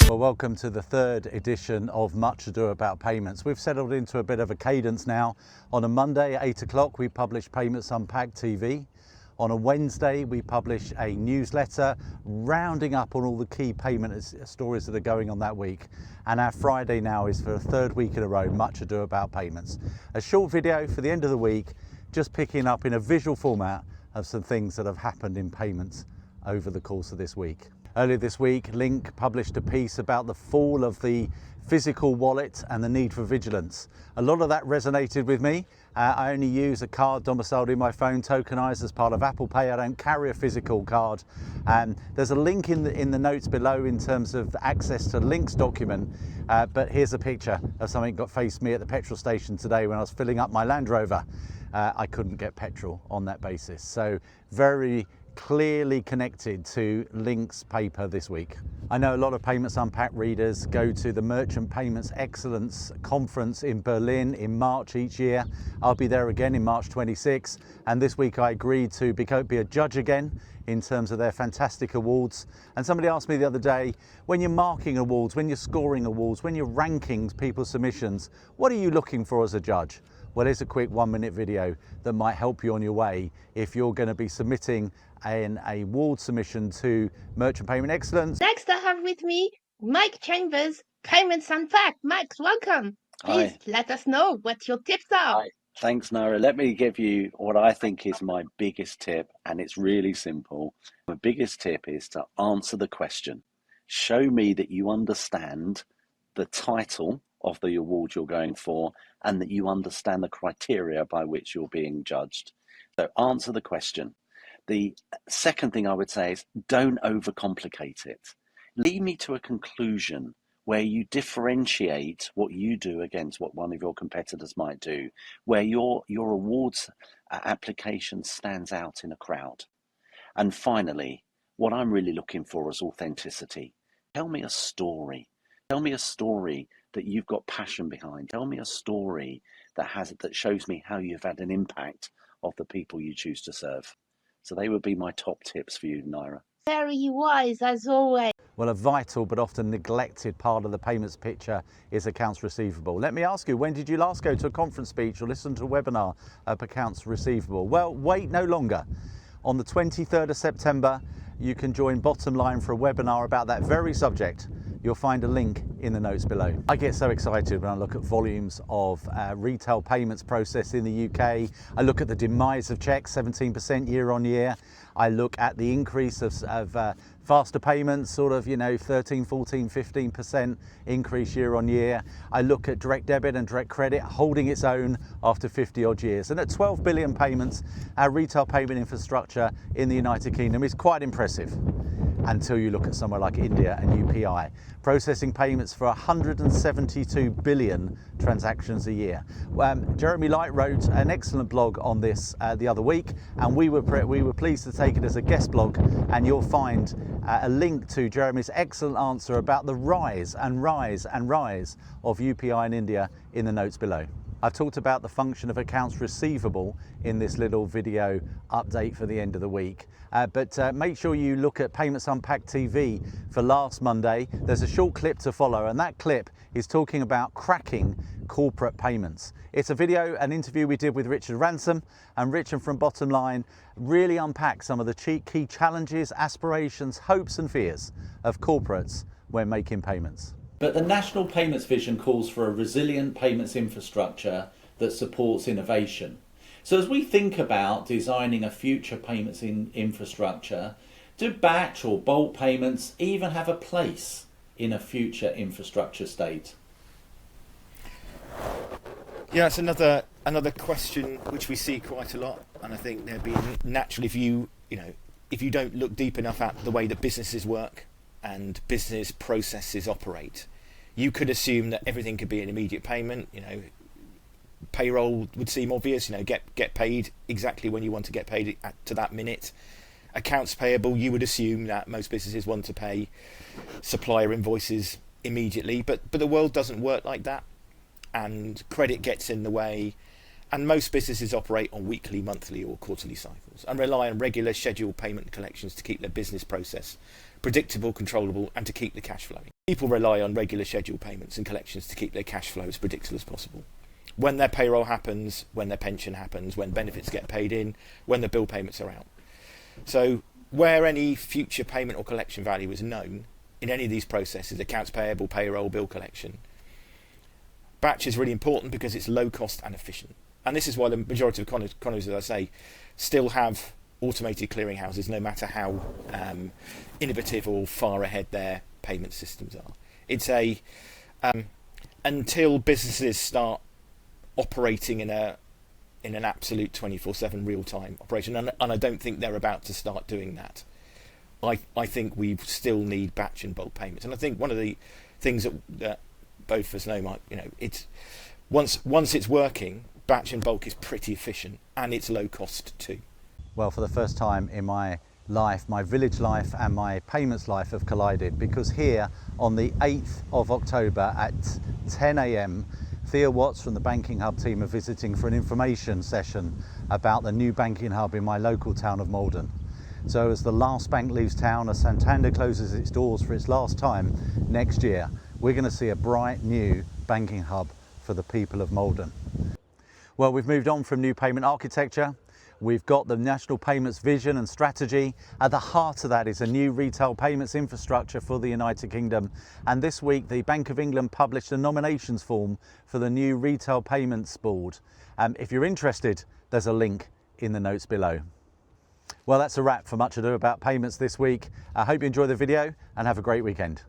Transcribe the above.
Well, welcome to the third edition of Much Ado About Payments. We've settled into a bit of a cadence now. On a Monday at 8 o'clock, we publish Payments Unpacked TV. On a Wednesday, we publish a newsletter rounding up on all the key payment stories that are going on that week. And our Friday now is for a third week in a row, Much Ado About Payments. A short video for the end of the week, just picking up in a visual format of some things that have happened in payments over the course of this week. Earlier this week, Link published a piece about the fall of the physical wallet and the need for vigilance. A lot of that resonated with me. I only use a card domiciled in my phone, tokenized as part of Apple Pay. I don't carry a physical card. There's a link in the notes below in terms of access to Link's document. But here's a picture of something that faced me at the petrol station today when I was filling up my Land Rover. I couldn't get petrol on that basis. So very clearly connected to Link's paper this week. I know a lot of Payments Unpacked readers go to the Merchant Payments Excellence Conference in Berlin in March each year. I'll be there again in March 26, and this week I agreed to be a judge again in terms of their fantastic awards. And somebody asked me the other day, when you're marking awards, when you're scoring awards, when you're ranking people's submissions, what are you looking for as a judge? Well, here's a quick 1-minute video that might help you on your way if you're going to be submitting an award submission to Merchant Payment Excellence. Next, I have with me Mike Chambers, Payments Unpacked. Mike, welcome. Please let us know what your tips are. Hi. Thanks, Nara. Let me give you what I think is my biggest tip, and it's really simple. My biggest tip is to answer the question. Show me that you understand the title of the award you're going for and that you understand the criteria by which you're being judged. So answer the question. The second thing I would say is don't overcomplicate it. Lead me to a conclusion where you differentiate what you do against what one of your competitors might do, where your awards application stands out in a crowd. And finally, what I'm really looking for is authenticity. Tell me a story. Tell me a story that you've got passion behind. Tell me a story that shows me how you've had an impact of the people you choose to serve. So they would be my top tips for you, Naira. Very wise, as always. Well, a vital but often neglected part of the payments picture is accounts receivable. Let me ask you, when did you last go to a conference speech or listen to a webinar of accounts receivable? Well, wait no longer. On the 23rd of September, you can join Bottom Line for a webinar about that very subject. You'll find a link in the notes below. I get so excited when I look at volumes of retail payments processed in the UK. I look at the demise of checks, 17% year on year. I look at the increase of faster payments, sort of, 13, 14, 15% increase year on year. I look at direct debit and direct credit holding its own after 50 odd years. And at 12 billion payments, our retail payment infrastructure in the United Kingdom is quite impressive. Until you look at somewhere like India and UPI, processing payments for 172 billion transactions a year. Jeremy Light wrote an excellent blog on this the other week, and we were pleased to take it as a guest blog, and you'll find a link to Jeremy's excellent answer about the rise of UPI in India in the notes below. I've talked about the function of accounts receivable in this little video update for the end of the week. But make sure you look at Payments Unpacked TV for last Monday. There's a short clip to follow, and that clip is talking about cracking corporate payments. It's a video, an interview we did with Richard Ransom, and Richard from Bottom Line really unpacks some of the key challenges, aspirations, hopes and fears of corporates when making payments. But the National Payments Vision calls for a resilient payments infrastructure that supports innovation. So as we think about designing a future payments infrastructure, do batch or bulk payments even have a place in a future infrastructure state? Yeah, it's another question which we see quite a lot, and I think there'd be naturally if you don't look deep enough at the way that businesses work and business processes operate, you could assume that everything could be an immediate payment. Payroll would seem obvious. Get paid exactly when you want to get paid to that minute. Accounts payable, you would assume that most businesses want to pay supplier invoices immediately, but the world doesn't work like that, and credit gets in the way, and most businesses operate on weekly, monthly or quarterly cycles and rely on regular scheduled payment collections to keep their business process predictable, controllable, and to keep the cash flowing. People rely on regular scheduled payments and collections to keep their cash flow as predictable as possible. When their payroll happens, when their pension happens, when benefits get paid in, when the bill payments are out. So where any future payment or collection value is known in any of these processes, accounts payable, payroll, bill collection, batch is really important because it's low cost and efficient. And this is why the majority of economies, as I say, still have automated clearinghouses, no matter how innovative or far ahead their payment systems are. It's until businesses start operating in an absolute 24/7 real-time operation, and I don't think they're about to start doing that. I think we still need batch and bulk payments, and I think one of the things that both of us know, Mike, it's once it's working, batch and bulk is pretty efficient and it's low cost too. Well, for the first time in my life, my village life and my payments life have collided, because here on the 8th of October at 10 a.m, Thea Watts from the Banking Hub team are visiting for an information session about the new banking hub in my local town of Maldon. So as the last bank leaves town, as Santander closes its doors for its last time next year, we're going to see a bright new banking hub for the people of Maldon. Well, we've moved on from new payment architecture. We've got the national payments vision and strategy. At the heart of that is a new retail payments infrastructure for the United Kingdom. And this week, the Bank of England published a nominations form for the new Retail Payments Board. If you're interested, there's a link in the notes below. Well, that's a wrap for Much Ado About Payments this week. I hope you enjoy the video and have a great weekend.